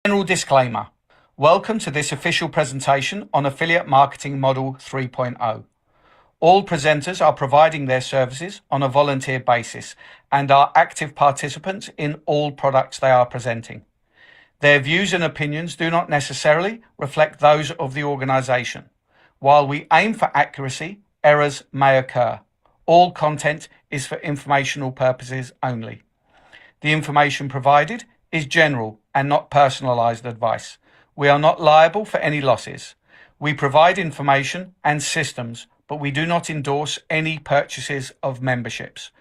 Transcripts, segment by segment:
General disclaimer. Welcome to this official presentation on Affiliate Marketing Model 3.0. All presenters are providing their services on a volunteer basis and are active participants in all products they are presenting. Their views and opinions do not necessarily reflect those of the organisation. While we aim for accuracy, errors may occur. All content is for informational purposes only. The information provided is general and not personalised advice. We are not liable for any losses. We provide information and systems, but we do not endorse any purchases of memberships.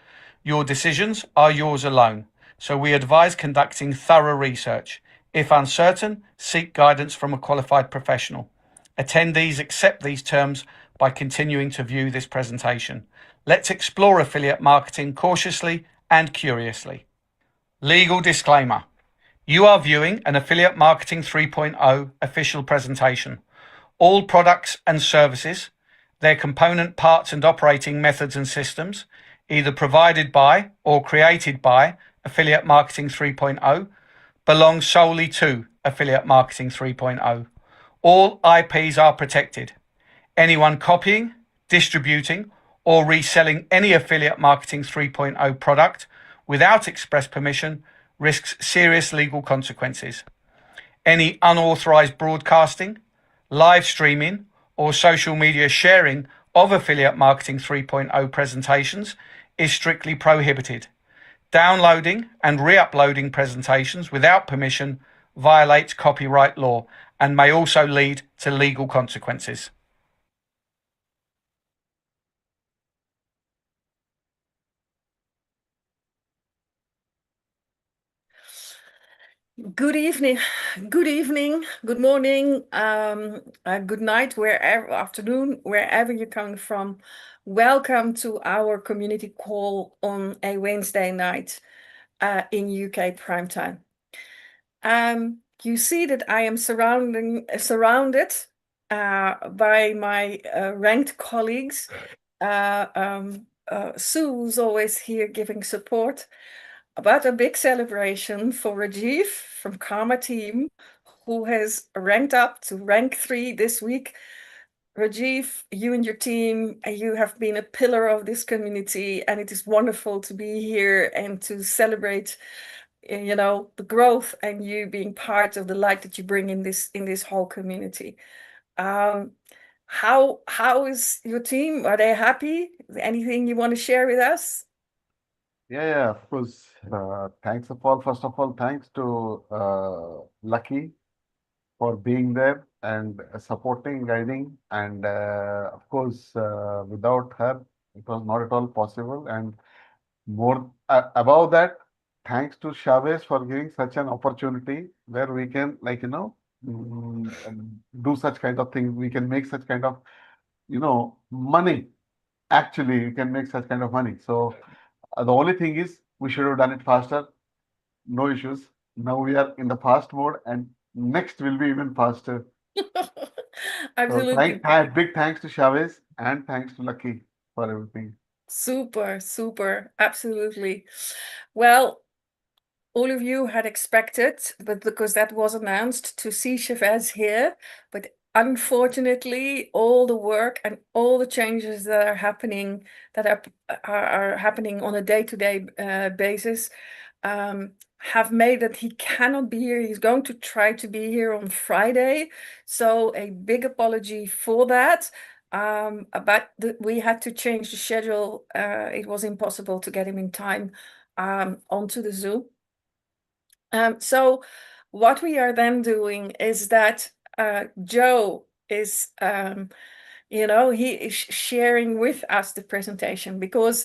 Your decisions are yours alone, so we advise conducting thorough research. If uncertain, seek guidance from a qualified professional. Attendees accept these terms by continuing to view this presentation. Let's explore affiliate marketing cautiously and curiously. Legal disclaimer. You are viewing an Affiliate Marketing 3.0 official presentation. All products and services, their component parts and operating methods and systems, either provided by or created by Affiliate Marketing 3.0, belong solely to Affiliate Marketing 3.0. All IPs are protected. Anyone copying, distributing, or reselling any Affiliate Marketing 3.0 product without express permission risks serious legal consequences. Any unauthorized broadcasting, live streaming, or social media sharing of Affiliate Marketing 3.0 presentations is strictly prohibited. Downloading and re-uploading presentations without permission violates copyright law and may also lead to legal consequences. Good evening, good morning, good night, wherever, afternoon, wherever you're coming from. Welcome to our community call on a Wednesday night in UK prime time. You see that I am surrounded by my ranked colleagues. Sue's always here giving support. About a big celebration for Rajiv from Karma Team, who has ranked up to rank 3 this week. Rajiv, you and your team, you have been a pillar of this community, and it is wonderful to be here and to celebrate, the growth and you being part of the light that you bring in this whole community. How is your team? Are they happy? Anything you want to share with us? Yeah, of course. Thanks of all. First of all, thanks to Lucky for being there and supporting, guiding, and of course, without her, it was not at all possible. And more above that, thanks to Chavez for giving such an opportunity where we can, do such kind of things. We can make such kind of, money. Actually, you can make such kind of money. So the only thing is we should have done it faster. No issues. Now we are in the fast mode, and next will be even faster. So Absolutely. big thanks to Chavez and thanks to Lucky for everything. Super, absolutely. Well, all of you had expected, but because that was announced, to see Chavez here. But unfortunately, all the work and all the changes that are happening, are happening on a day-to-day basis, have made that he cannot be here. He's going to try to be here on Friday. So a big apology for that. But we had to change the schedule. It was impossible to get him in time onto the Zoom. So what we are then doing is that Joe is, he is sharing with us the presentation, because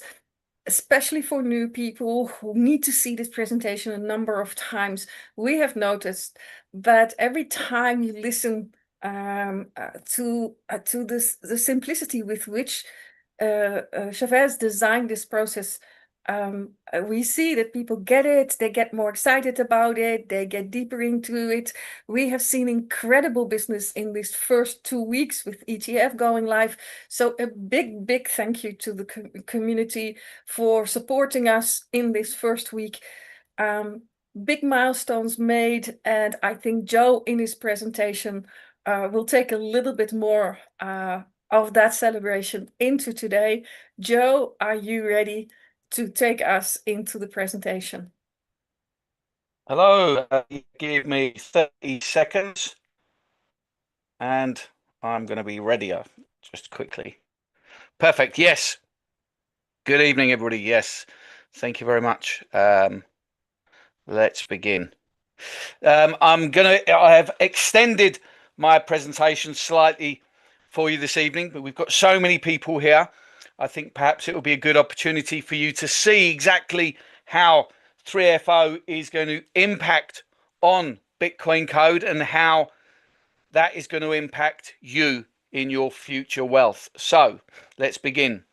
especially for new people who need to see this presentation a number of times, we have noticed that every time you listen to the simplicity with which Chavez designed this process, we see that people get it, they get more excited about it, they get deeper into it. We have seen incredible business in these first 2 weeks with ETF going live. So a big thank you to the community for supporting us in this first week. big milestones made, and I think Joe in his presentation will take a little bit more of that celebration into today. Joe, are you ready to take us into the presentation? Hello, give me 30 seconds and I'm going to be readier just quickly. Perfect. Yes. Good evening, everybody. Yes. Thank you very much. Let's begin. I have extended my presentation slightly for you this evening, but we've got so many people here. I think perhaps it will be a good opportunity for you to see exactly how 3FO is going to impact on Bitcoin Code and how that is going to impact you in your future wealth. So let's begin.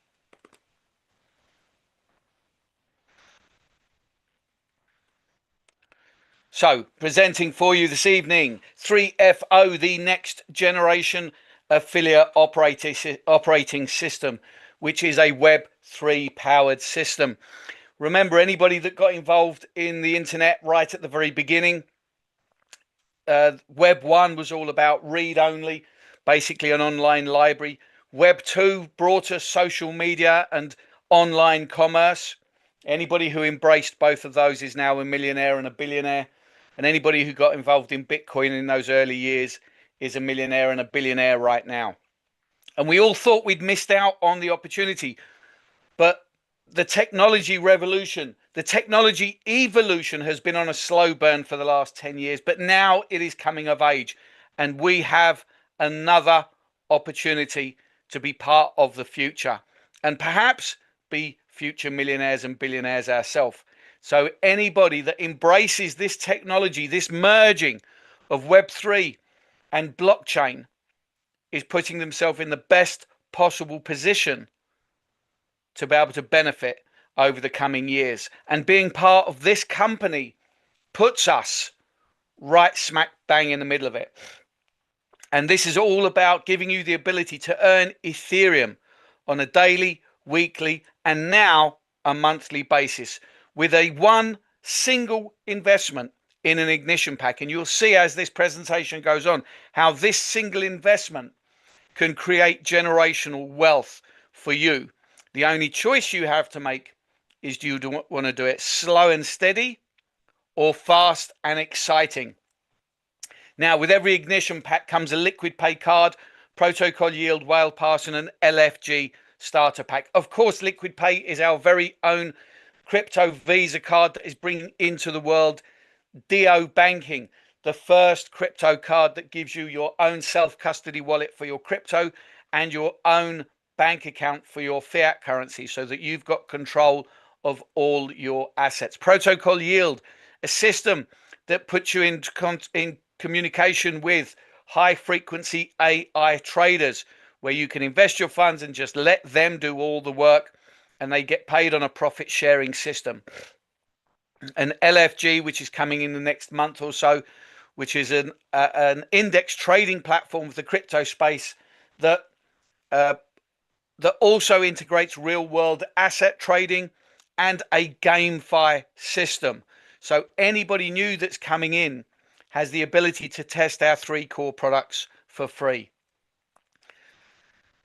So, presenting for you this evening, 3FO, the next generation affiliate operating system, which is a Web3 powered system. Remember, anybody that got involved in the internet right at the very beginning, Web 1 was all about read only, basically an online library. Web 2 brought us social media and online commerce. Anybody who embraced both of those is now a millionaire and a billionaire. And anybody who got involved in Bitcoin in those early years is a millionaire and a billionaire right now. And we all thought we'd missed out on the opportunity. But the technology revolution, the technology evolution has been on a slow burn for the last 10 years, but now it is coming of age. And we have another opportunity to be part of the future and perhaps be future millionaires and billionaires ourselves. So anybody that embraces this technology, this merging of Web3 and blockchain, is putting themselves in the best possible position to be able to benefit over the coming years. And being part of this company puts us right smack bang in the middle of it. And this is all about giving you the ability to earn Ethereum on a daily, weekly, and now a monthly basis with a one single investment in an ignition pack. And you'll see as this presentation goes on how this single investment can create generational wealth for you. The only choice you have to make is, do you want to do it slow and steady or fast and exciting? Now, with every ignition pack comes a liquid pay card, protocol yield, whale pass, and an LFG starter pack. Of course, liquid pay is our very own crypto Visa card that is bringing into the world DO banking, the first crypto card that gives you your own self-custody wallet for your crypto and your own bank account for your fiat currency, so that you've got control of all your assets. Protocol yield, a system that puts you in communication with high frequency AI traders, where you can invest your funds and just let them do all the work and they get paid on a profit sharing system. An LFG, which is coming in the next month or so, which is an index trading platform for the crypto space that also integrates real world asset trading and a GameFi system. So anybody new that's coming in has the ability to test our 3 core products for free.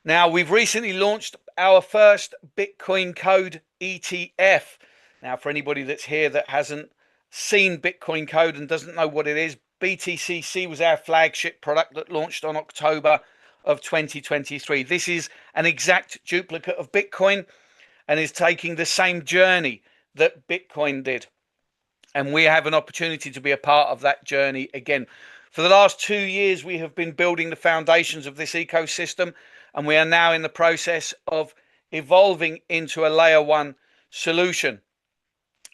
Now, we've recently launched our first Bitcoin Code ETF. Now, for anybody that's here that hasn't seen Bitcoin Code and doesn't know what it is, BTCC was our flagship product that launched on October of 2023. This is an exact duplicate of Bitcoin and is taking the same journey that Bitcoin did. And we have an opportunity to be a part of that journey again. For the last 2 years, we have been building the foundations of this ecosystem, and we are now in the process of evolving into a layer 1 solution.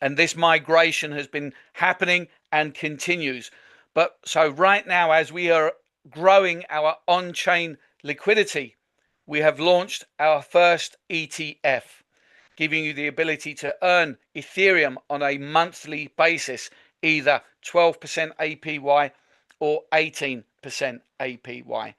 And this migration has been happening and continues. But so right now, as we are growing our on-chain liquidity, we have launched our first ETF, giving you the ability to earn Ethereum on a monthly basis, either 12% APY or 18% APY.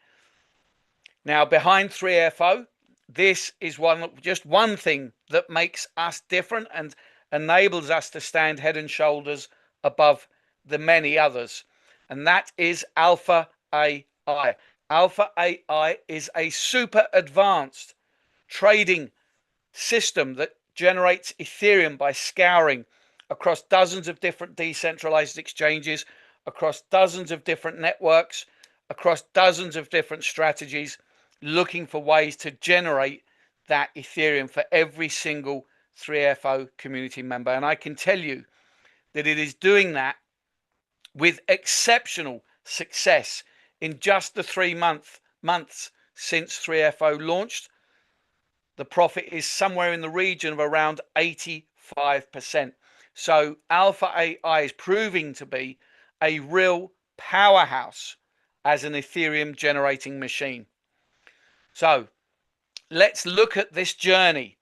Now, behind 3FO, this is just one thing that makes us different and enables us to stand head and shoulders above the many others, and that is Alpha AI. Alpha AI is a super advanced trading system that generates Ethereum by scouring across dozens of different decentralized exchanges, across dozens of different networks, across dozens of different strategies, looking for ways to generate that Ethereum for every single 3FO community member. And I can tell you that it is doing that with exceptional success. In just the 3 months since 3FO launched, the profit is somewhere in the region of around 85%. So Alpha AI is proving to be a real powerhouse as an Ethereum generating machine. So let's look at this journey.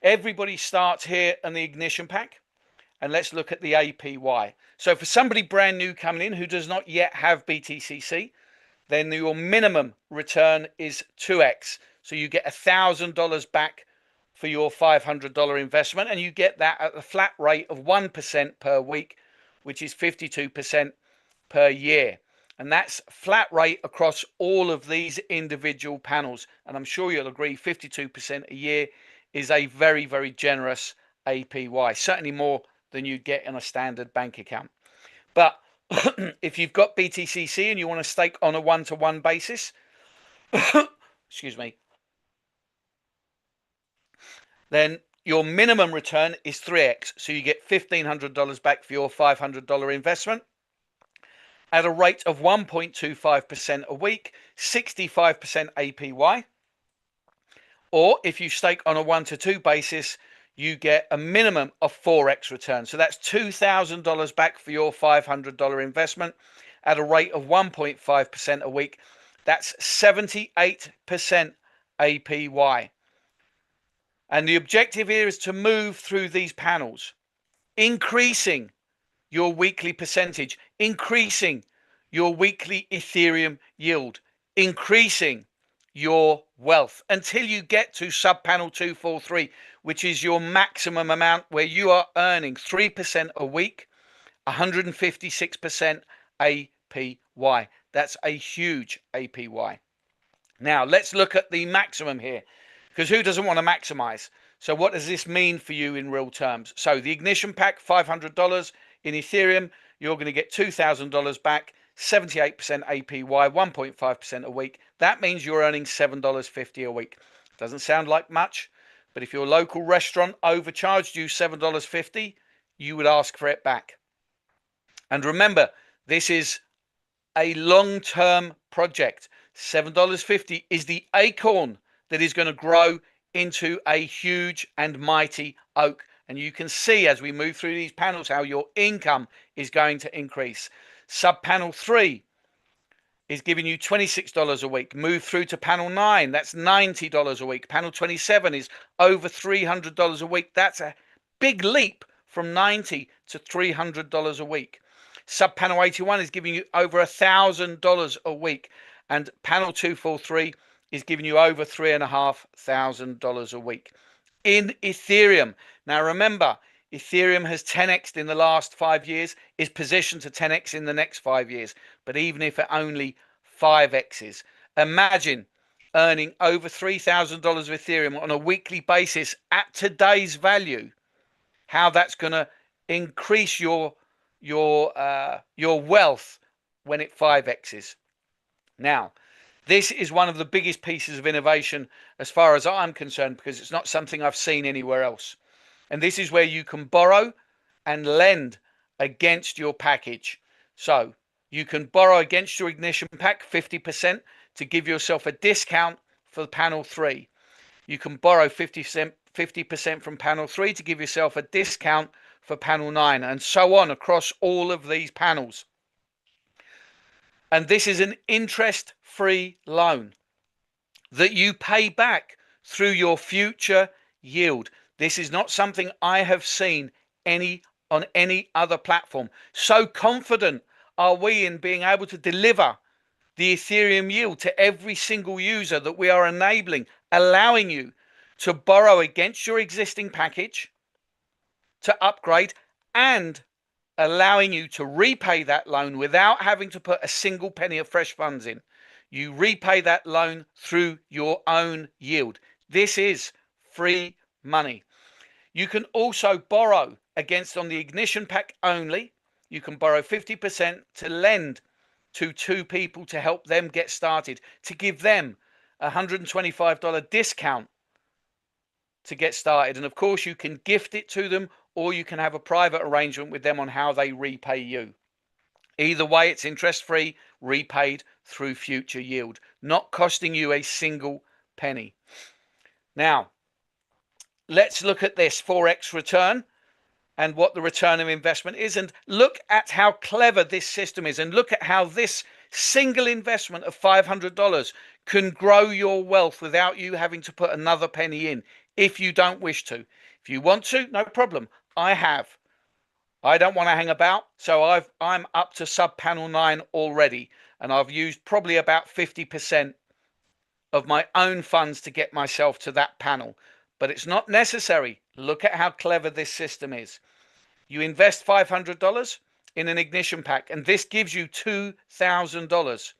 Everybody starts here in the ignition pack, and let's look at the APY. So for somebody brand new coming in who does not yet have BTCC, then your minimum return is 2x. So you get $1,000 back for your $500 investment, and you get that at a flat rate of 1% per week, which is 52% per year. And that's flat rate across all of these individual panels. And I'm sure you'll agree 52% a year is a very, very generous APY, certainly more than you get in a standard bank account. But if you've got BTCC and you want to stake on a one-to-one basis, excuse me, then your minimum return is 3x. So you get $1,500 back for your $500 investment at a rate of 1.25% a week, 65% APY. Or if you stake on a 1-to-2 basis, you get a minimum of 4x return. So that's $2,000 back for your $500 investment at a rate of 1.5% a week. That's 78% APY. And the objective here is to move through these panels, increasing your weekly percentage, increasing your weekly Ethereum yield, increasing your wealth until you get to subpanel 243, which is your maximum amount where you are earning 3% a week, 156% APY. That's a huge APY. Now let's look at the maximum here, because who doesn't want to maximize? So what does this mean for you in real terms? So the ignition pack, $500 in Ethereum, you're going to get $2,000 back, 78% APY, 1.5% a week. That means you're earning $7.50 a week. Doesn't sound like much, but if your local restaurant overcharged you $7.50, you would ask for it back. And remember, this is a long-term project. $7.50 is the acorn that is going to grow into a huge and mighty oak. And you can see as we move through these panels how your income is going to increase. Subpanel 3 is giving you $26 a week. Move through to panel 9, that's $90 a week. Panel 27 is over $300 a week. That's a big leap from $90 to $300 a week. Subpanel 81 is giving you over $1,000 a week, and panel 243 is giving you over $3,500 a week in Ethereum. Now remember, Ethereum has 10x'd in the last 5 years, is positioned to 10x in the next 5 years. But even if it only 5x's, imagine earning over $3,000 of Ethereum on a weekly basis at today's value, how that's going to increase your wealth when it 5x's. Now, this is one of the biggest pieces of innovation as far as I'm concerned, because it's not something I've seen anywhere else. And this is where you can borrow and lend against your package. So you can borrow against your ignition pack 50% to give yourself a discount for panel 3. You can borrow 50% from panel 3 to give yourself a discount for panel 9, and so on across all of these panels. And this is an interest-free loan that you pay back through your future yield. This is not something I have seen on any other platform. So confident are we in being able to deliver the Ethereum yield to every single user that we are enabling, allowing you to borrow against your existing package, to upgrade, and allowing you to repay that loan without having to put a single penny of fresh funds in. You repay that loan through your own yield. This is free money. You can also borrow against on the ignition pack only. You can borrow 50% to lend to 2 people to help them get started, to give them a $125 discount to get started. And of course, you can gift it to them, or you can have a private arrangement with them on how they repay you. Either way, it's interest free, repaid through future yield, not costing you a single penny. Now, let's look at this Forex return and what the return of investment is, and look at how clever this system is, and look at how this single investment of $500 can grow your wealth without you having to put another penny in if you don't wish to. If you want to, no problem. I don't want to hang about, so I'm up to sub panel 9 already, and I've used probably about 50% of my own funds to get myself to that panel. But it's not necessary. Look at how clever this system is. You invest $500 in an ignition pack, and this gives you $2,000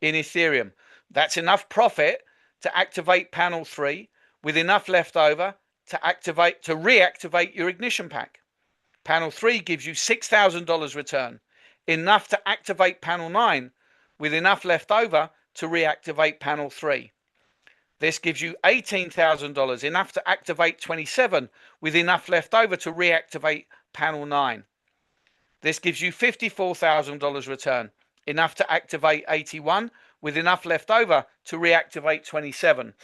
in Ethereum. That's enough profit to activate panel 3 with enough left over to reactivate your ignition pack. Panel 3 gives you $6,000 return, enough to activate panel 9 with enough left over to reactivate panel 3. This gives you $18,000, enough to activate 27 with enough left over to reactivate panel 9. This gives you $54,000 return, enough to activate 81 with enough left over to reactivate 27.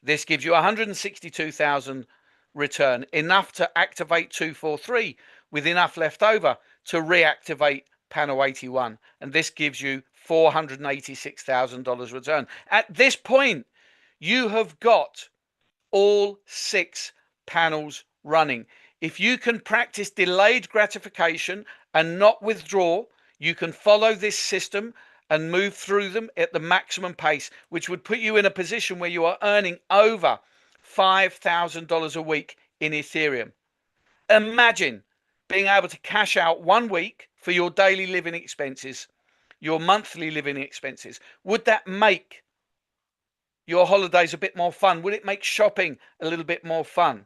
This gives you 162,000 return, enough to activate 243 with enough left over to reactivate panel 81. And this gives you $486,000 return. At this point, you have got all 6 panels running. If you can practice delayed gratification and not withdraw, you can follow this system and move through them at the maximum pace, which would put you in a position where you are earning over $5,000 a week in Ethereum. Imagine being able to cash out 1 week for your daily living expenses, your monthly living expenses. Would that make your holidays a bit more fun? Would it make shopping a little bit more fun?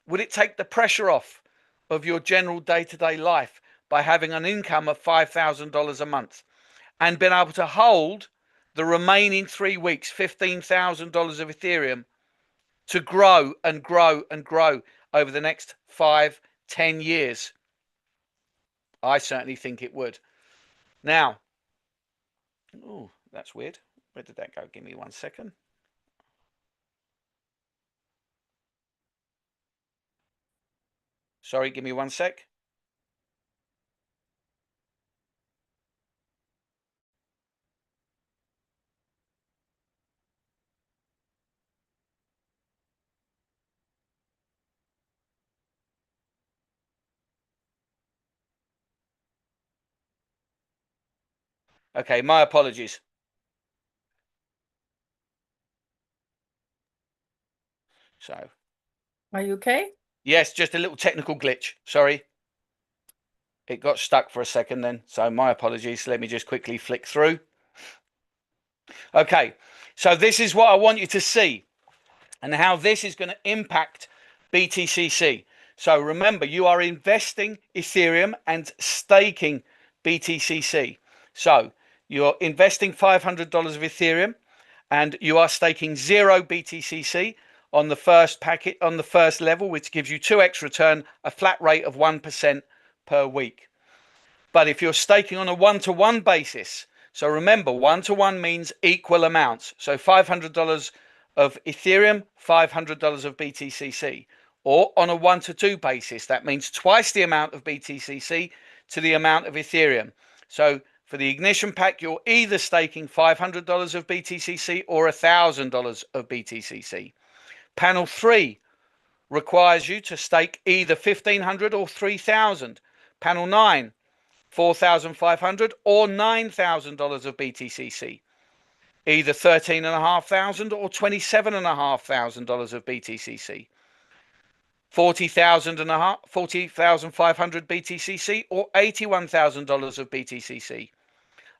Would it take the pressure off of your general day-to-day life by having an income of $5,000 a month and being able to hold the remaining 3 weeks, $15,000 of Ethereum, to grow and grow and grow over the next 5, 10 years? I certainly think it would. Now, oh, that's weird. Where did that go? Give me 1 second. Sorry, give me 1 sec. Okay, my apologies. So, Are you okay? yes, just a little technical glitch. Sorry. It got stuck for a second then. So my apologies. Let me just quickly flick through. Okay, so this is what I want you to see and how this is going to impact BTCC. So remember, you are investing Ethereum and staking BTCC. So you're investing $500 of Ethereum and you are staking 0 BTCC on the first packet, on the first level, which gives you 2x return, a flat rate of 1% per week. But if you're staking on a 1-to-1 basis, so remember, 1-to-1 means equal amounts. So $500 of Ethereum, $500 of BTCC. Or on a 1-to-2 basis, that means twice the amount of BTCC to the amount of Ethereum. So for the ignition pack, you're either staking $500 of BTCC or $1,000 of BTCC. Panel 3 requires you to stake either 1,500 or 3,000. Panel 9, $4,500 or $9,000 of BTCC, either $13,500 or $27,500 of BTCC. 40,500 BTCC or $81,000 of BTCC,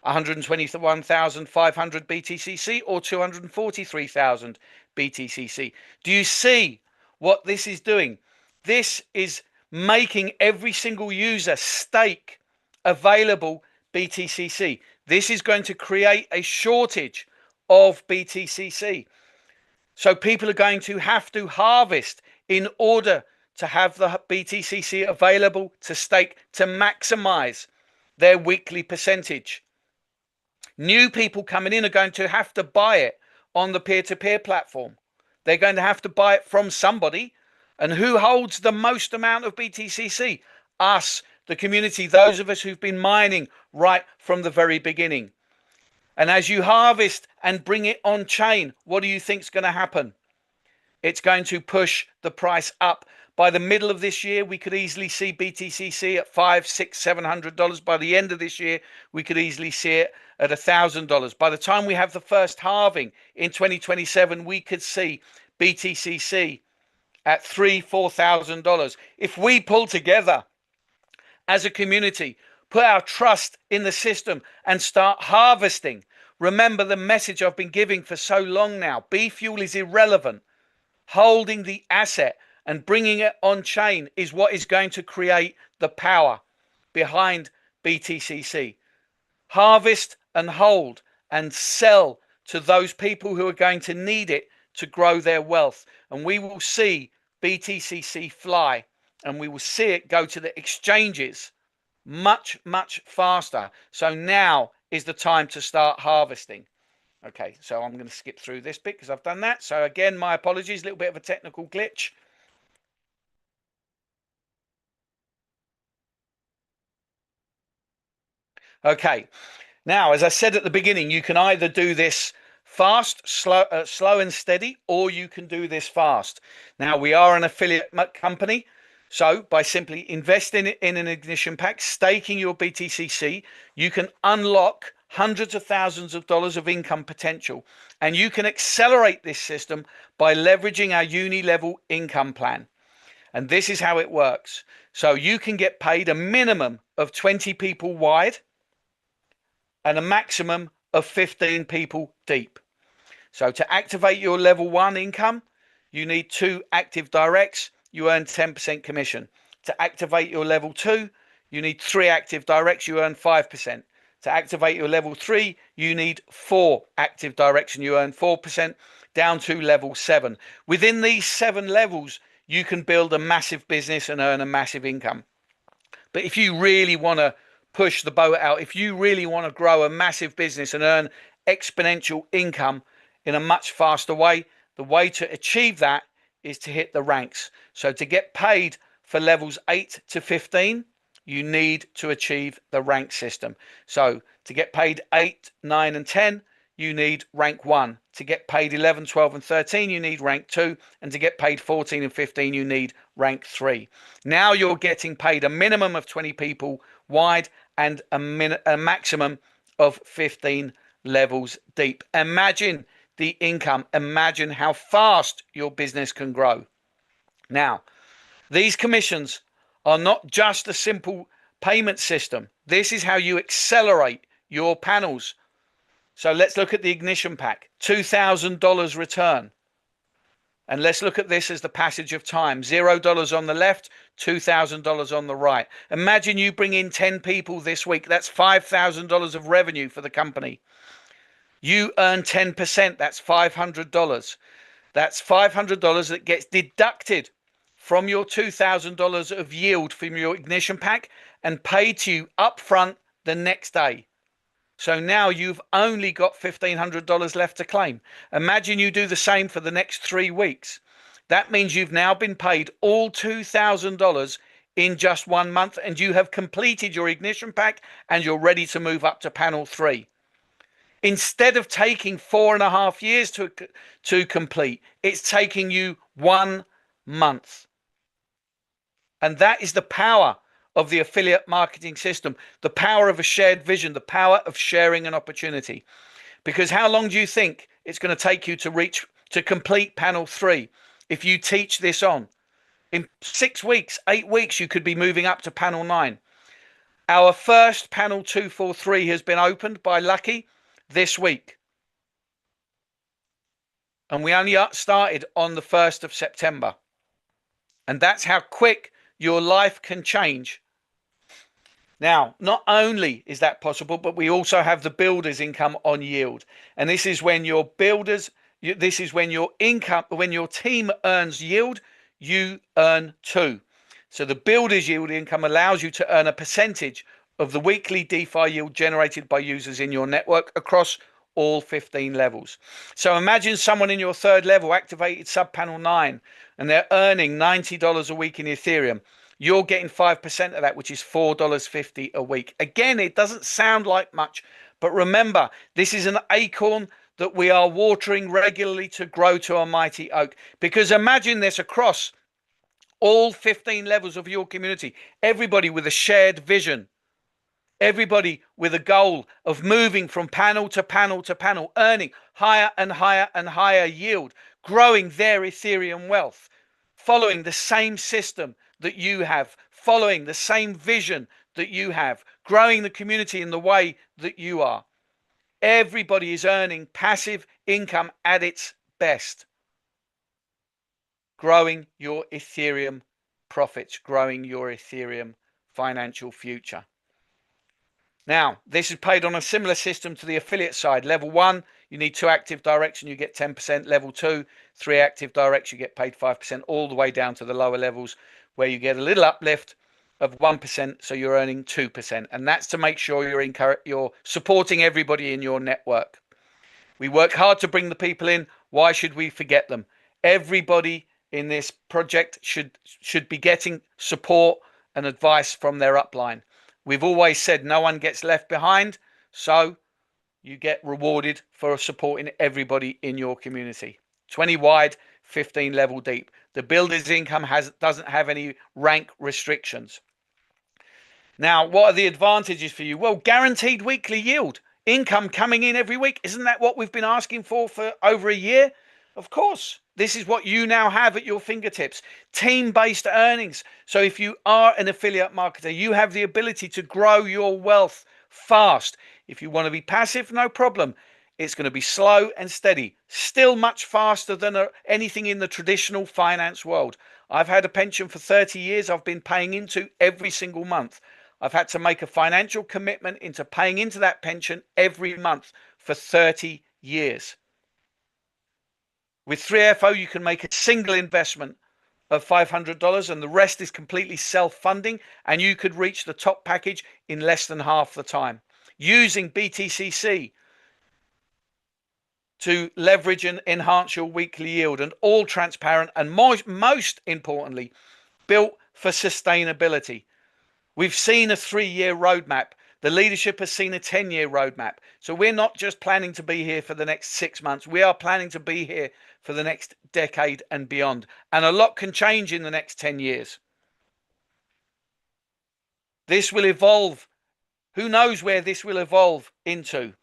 121,500 BTCC or 243,000 BTCC. Do you see what this is doing? This is making every single user stake available BTCC. This is going to create a shortage of BTCC. So people are going to have to harvest in order to have the BTCC available to stake to maximize their weekly percentage. New people coming in are going to have to buy it on the peer-to-peer platform. They're going to have to buy it from somebody. And who holds the most amount of BTCC? Us, the community, those of us who've been mining right from the very beginning. And as you harvest and bring it on chain, what do you think is going to happen? It's going to push the price up. By the middle of this year, we could easily see BTCC at $500, $600, $700. By the end of this year, we could easily see it at $1,000. By the time we have the first halving in 2027, we could see BTCC at $3,000, $4,000. If we pull together as a community, put our trust in the system and start harvesting. Remember the message I've been giving for so long now. B fuel is irrelevant. Holding the asset and bringing it on chain is what is going to create the power behind BTCC. Harvest and hold and sell to those people who are going to need it to grow their wealth. And we will see BTCC fly, and we will see it go to the exchanges much, much faster. So now is the time to start harvesting. Okay, so I'm going to skip through this bit because I've done that. So again, my apologies, a little bit of a technical glitch. Okay, now, as I said at the beginning, you can either do this fast, slow and steady, or you can do this fast. Now, we are an affiliate company. So by simply investing in an ignition pack, staking your BTCC, you can unlock hundreds of thousands of dollars of income potential. And you can accelerate this system by leveraging our uni-level income plan. And this is how it works. So you can get paid a minimum of 20 people wide and a maximum of 15 people deep. So to activate your level 1 income, you need 2 active directs. You earn 10% commission. To activate your level 2, you need 3 active directs. You earn 5%. To activate your level 3, you need 4 active directs and you earn 4%, down to level 7. Within these 7 levels, you can build a massive business and earn a massive income. But if you really want to push the boat out, if you really want to grow a massive business and earn exponential income in a much faster way, the way to achieve that is to hit the ranks. So to get paid for levels 8 to 15, you need to achieve the rank system. So to get paid 8, 9 and 10, you need rank 1. To get paid 11, 12 and 13, you need rank 2. And to get paid 14 and 15, you need rank 3. Now you're getting paid a minimum of 20 people wide and a maximum of 15 levels deep. Imagine the income. Imagine how fast your business can grow. Now, these commissions are not just a simple payment system. This is how you accelerate your panels. So let's look at the ignition pack, $2,000 return. And let's look at this as the passage of time. $0 on the left, $2,000 on the right. Imagine you bring in 10 people this week. That's $5,000 of revenue for the company. You earn 10%. That's $500. That's $500 that gets deducted from your $2,000 of yield from your ignition pack and paid to you up front the next day. So now you've only got $1,500 left to claim. Imagine you do the same for the next 3 weeks. That means you've now been paid all $2,000 in just 1 month and you have completed your ignition pack and you're ready to move up to panel 3. Instead of taking 4.5 years to complete, it's taking you 1 month. And that is the power of the affiliate marketing system, the power of a shared vision, the power of sharing an opportunity. Because how long do you think it's going to take you to complete panel 3 if you teach this on? In 6 weeks, 8 weeks, you could be moving up to panel 9. Our first panel 243 has been opened by Lucky this week. And we only started on the 1st of September. And that's how quick your life can change. Now, not only is that possible, but we also have the builder's income on yield. And this is when your this is when your income, when your team earns yield, you earn too. So the builder's yield income allows you to earn a percentage of the weekly DeFi yield generated by users in your network across all 15 levels. So imagine someone in your third level activated sub panel 9 and they're earning $90 a week in Ethereum. You're getting 5% of that, which is $4.50 a week. Again, it doesn't sound like much, but remember, this is an acorn that we are watering regularly to grow to a mighty oak. Because imagine this across all 15 levels of your community, everybody with a shared vision. Everybody with a goal of moving from panel to panel to panel, earning higher and higher and higher yield, growing their Ethereum wealth, following the same system that you have, following the same vision that you have, growing the community in the way that you are. Everybody is earning passive income at its best. Growing your Ethereum profits, growing your Ethereum financial future. Now, this is paid on a similar system to the affiliate side. Level 1, you need 2 active directs and you get 10%. Level 2, 3 active directs, you get paid 5%, all the way down to the lower levels where you get a little uplift of 1%, so you're earning 2%. And that's to make sure you're supporting everybody in your network. We work hard to bring the people in. Why should we forget them? Everybody in this project should be getting support and advice from their upline. We've always said no one gets left behind, so you get rewarded for supporting everybody in your community. 20 wide, 15 level deep. The builder's income doesn't have any rank restrictions. Now, what are the advantages for you? Well, guaranteed weekly yield, income coming in every week. Isn't that what we've been asking for over a year? Of course. This is what you now have at your fingertips. Team-based earnings. So if you are an affiliate marketer, you have the ability to grow your wealth fast. If you want to be passive, no problem. It's going to be slow and steady. Still much faster than anything in the traditional finance world. I've had a pension for 30 years. I've been paying into every single month. I've had to make a financial commitment into paying into that pension every month for 30 years. With 3FO, you can make a single investment of $500 and the rest is completely self-funding, and you could reach the top package in less than half the time. Using BTCC to leverage and enhance your weekly yield, and all transparent and most importantly, built for sustainability. We've seen a 3-year roadmap. The leadership has seen a 10-year roadmap. So we're not just planning to be here for the next 6 months. We are planning to be here for the next decade and beyond. And a lot can change in the next 10 years. This will evolve. Who knows where this will evolve into?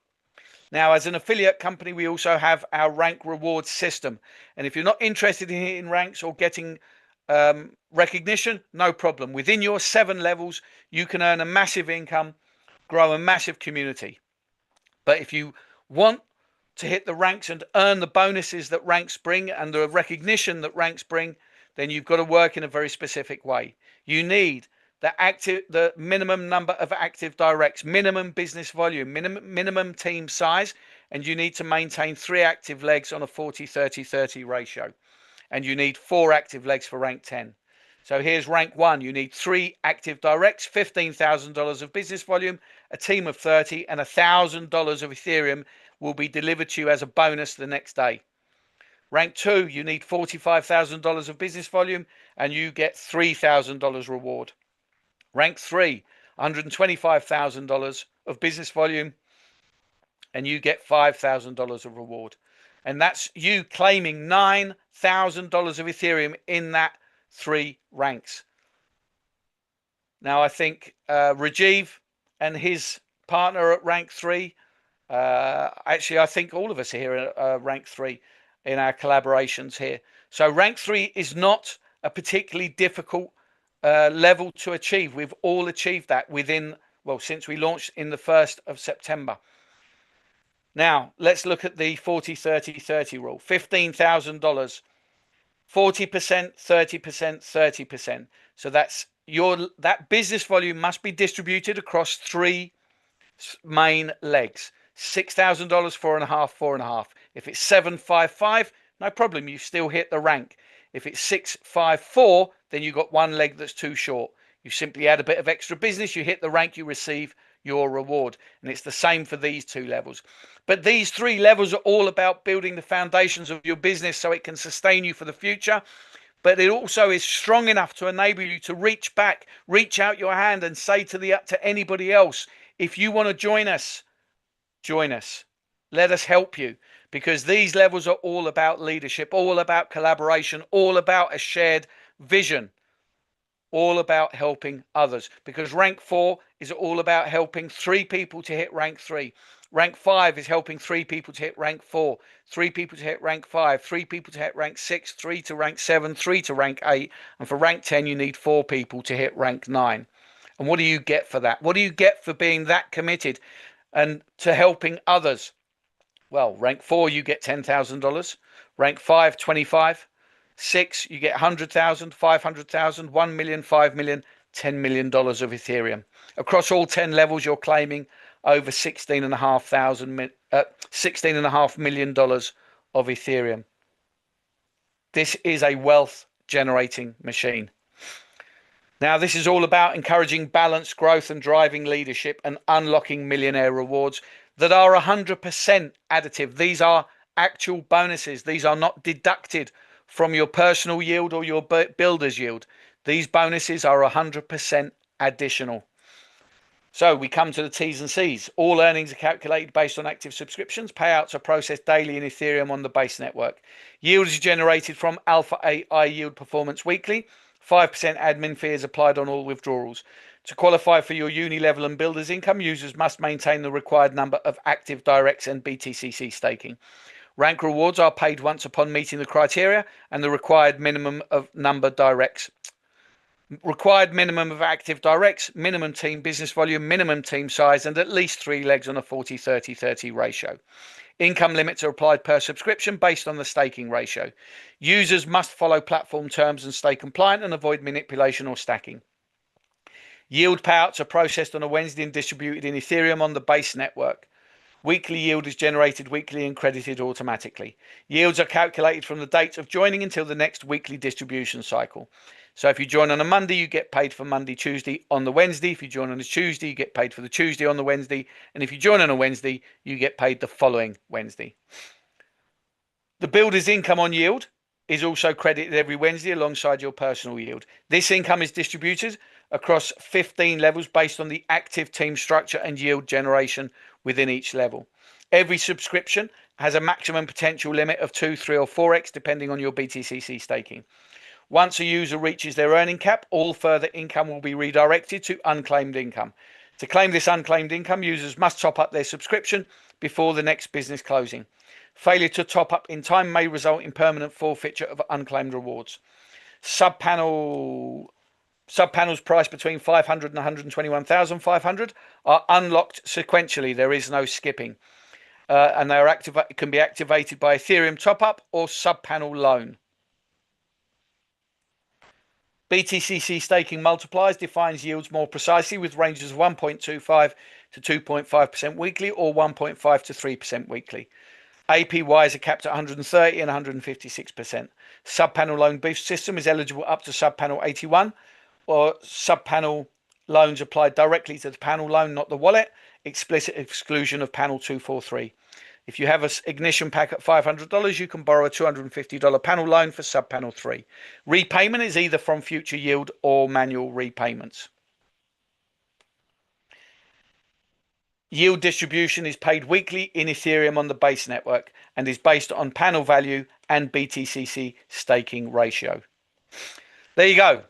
Now, as an affiliate company, we also have our rank reward system. And if you're not interested in hitting ranks or getting recognition, no problem. Within your 7 levels, you can earn a massive income, grow a massive community. But if you want to hit the ranks and earn the bonuses that ranks bring and the recognition that ranks bring, then you've got to work in a very specific way. You need the minimum number of active directs, minimum business volume, minimum team size, and you need to maintain 3 active legs on a 40-30-30 ratio. And you need 4 active legs for rank 10. So here's rank 1. You need 3 active directs, $15,000 of business volume, a team of 30, and $1,000 of Ethereum will be delivered to you as a bonus the next day. Rank 2, you need $45,000 of business volume, and you get $3,000 reward. Rank 3, $125,000 of business volume, and you get $5,000 of reward. And that's you claiming $9,000 of Ethereum in that 3 ranks. Now, I think Rajiv and his partner at rank 3, actually, I think all of us here are rank 3 in our collaborations here. So rank 3 is not a particularly difficult level to achieve. We've all achieved that within, well, since we launched in the 1st of September. Now, let's look at the 40-30-30 rule. $15,000, 40%, 30%, 30%. So that business volume must be distributed across 3 main legs. $6,000, 4.5, 4.5. If it's 755, no problem, you still hit the rank. If it's 654, then you've got one leg that's too short. You simply add a bit of extra business, you hit the rank, you receive your reward. And it's the same for these 2 levels. But these 3 levels are all about building the foundations of your business so it can sustain you for the future. But it also is strong enough to enable you to reach back, reach out your hand and say to anybody else, if you want to join us, join us. Let us help you, because these levels are all about leadership, all about collaboration, all about a shared vision, all about helping others. Because rank 4 is all about helping 3 people to hit rank 3. Rank 5 is helping 3 people to hit rank 4, 3 people to hit rank 5, 3 people to hit rank 6, 3 to rank 7, 3 to rank 8. And for rank 10, you need 4 people to hit rank 9. And what do you get for that? What do you get for being that committed and to helping others? Well, rank 4, you get $10,000. Rank 5, 25. 6, you get 100,000, 500,000, 1 million, 5 million, $10 million of Ethereum. Across all 10 levels, you're claiming over $16.5 million of Ethereum. This is a wealth generating machine. Now, this is all about encouraging balanced growth and driving leadership and unlocking millionaire rewards that are 100% additive. These are actual bonuses. These are not deducted from your personal yield or your builder's yield. These bonuses are 100% additional. So we come to the T's and C's. All earnings are calculated based on active subscriptions. Payouts are processed daily in Ethereum on the base network. Yield is generated from Alpha AI Yield Performance Weekly. 5% admin fee is applied on all withdrawals. To qualify for your uni level and builder's income, users must maintain the required number of active directs and BTCC staking. Rank rewards are paid once upon meeting the criteria and the required minimum of active directs, minimum team business volume, minimum team size, and at least 3 legs on a 40-30-30 ratio. Income limits are applied per subscription based on the staking ratio. Users must follow platform terms and stay compliant and avoid manipulation or stacking. Yield payouts are processed on a Wednesday and distributed in Ethereum on the base network. Weekly yield is generated weekly and credited automatically. Yields are calculated from the date of joining until the next weekly distribution cycle. So if you join on a Monday, you get paid for Monday, Tuesday on the Wednesday. If you join on a Tuesday, you get paid for the Tuesday on the Wednesday. And if you join on a Wednesday, you get paid the following Wednesday. The builder's income on yield is also credited every Wednesday alongside your personal yield. This income is distributed across 15 levels based on the active team structure and yield generation within each level. Every subscription has a maximum potential limit of 2, 3, or 4x depending on your BTCC staking. Once a user reaches their earning cap, all further income will be redirected to unclaimed income. To claim this unclaimed income, users must top up their subscription before the next business closing. Failure to top up in time may result in permanent forfeiture of unclaimed rewards. Subpanels priced between 500 and 121,500 are unlocked sequentially. There is no skipping. And they are can be activated by Ethereum top up or subpanel loan. BTCC staking multipliers defines yields more precisely with ranges of 1.25 to 2.5% weekly or 1.5 to 3% weekly. APYs are capped at 130 and 156%. Subpanel loan boost system is eligible up to subpanel 81 or subpanel loans applied directly to the panel loan, not the wallet. Explicit exclusion of panel 243. If you have an ignition pack at $500, you can borrow a $250 panel loan for subpanel 3. Repayment is either from future yield or manual repayments. Yield distribution is paid weekly in Ethereum on the base network and is based on panel value and BTCC staking ratio. There you go.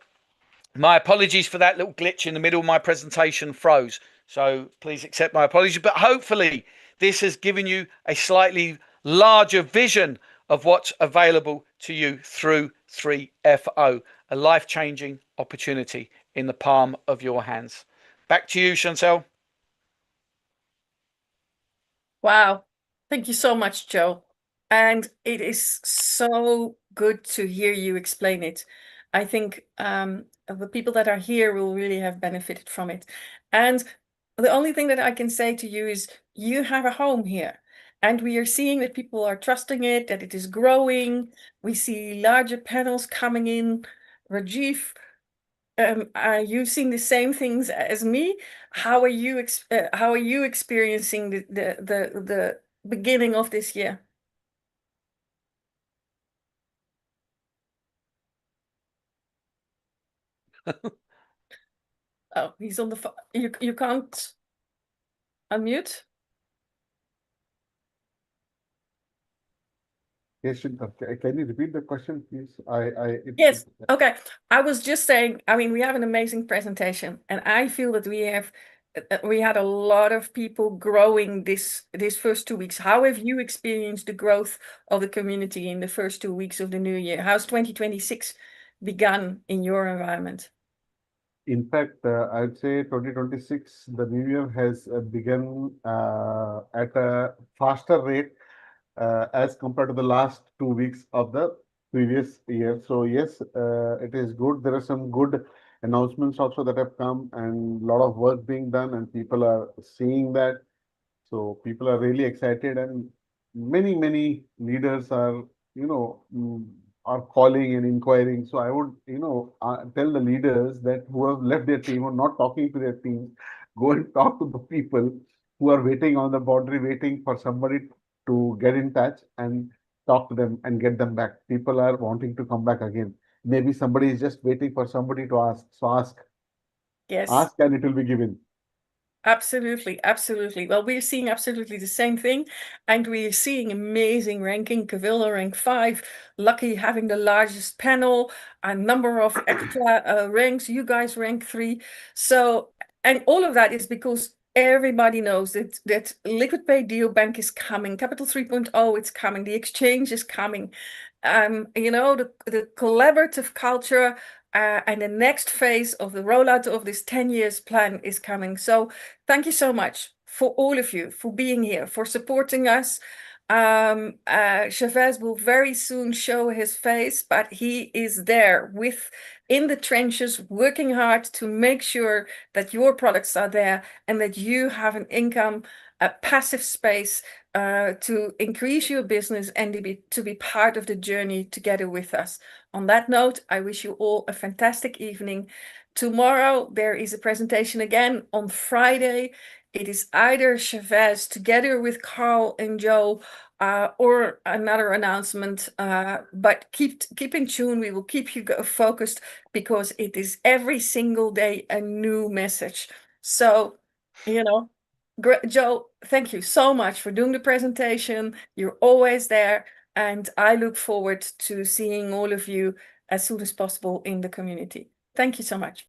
My apologies for that little glitch in the middle. My presentation froze, so please accept my apologies. But hopefully this has given you a slightly larger vision of what's available to you through 3FO. a life-changing opportunity in the palm of your hands. Back to you, Chantal. Wow. Thank you so much, Joe. And it is so good to hear you explain it. I think the people that are here will really have benefited from it. And the only thing that I can say to you is you have a home here. And we are seeing that people are trusting it, that it is growing. We see larger panels coming in. Rajiv, are you seeing the same things as me? How are you experiencing the beginning of this year? Oh, he's on the phone. You can't unmute? Yes, can you repeat the question, please? Yes. Okay. I was just saying, I mean, we have an amazing presentation, and I feel that we had a lot of people growing this first 2 weeks. How have you experienced the growth of the community in the first 2 weeks of the new year? How's 2026 begun in your environment? In fact, I'd say 2026, the new year has begun at a faster rate as compared to the last 2 weeks of the previous year. So yes, it is good. There are some good announcements also that have come and a lot of work being done, and people are seeing that. So people are really excited, and many leaders are, are calling and inquiring. So I would, tell the leaders that who have left their team or not talking to their teams, go and talk to the people who are waiting on the boundary, waiting for somebody to get in touch and talk to them and get them back. People are wanting to come back again. Maybe somebody is just waiting for somebody to ask. So Yes. ask, and it will be given. Absolutely, absolutely. Well, we're seeing absolutely the same thing, and we're seeing amazing ranking. Cavilda rank 5, Lucky having the largest panel, a number of extra ranks. You guys rank 3. So, and all of that is because everybody knows that Liquid Pay Bank is coming, Capital 3.0 it's coming, the exchange is coming. The collaborative culture and the next phase of the rollout of this 10 years plan is coming. So thank you so much for all of you for being here, for supporting us. Chavez will very soon show his face, but he is there in the trenches, working hard to make sure that your products are there and that you have an income, a passive space to increase your business and to be part of the journey together with us. On that note, I wish you all a fantastic evening. Tomorrow there is a presentation again. On Friday, it is either Chavez together with Carl and Joe or another announcement. But keep in tune. We will keep you focused because it is every single day a new message. So, Joe, thank you so much for doing the presentation. You're always there. And I look forward to seeing all of you as soon as possible in the community. Thank you so much.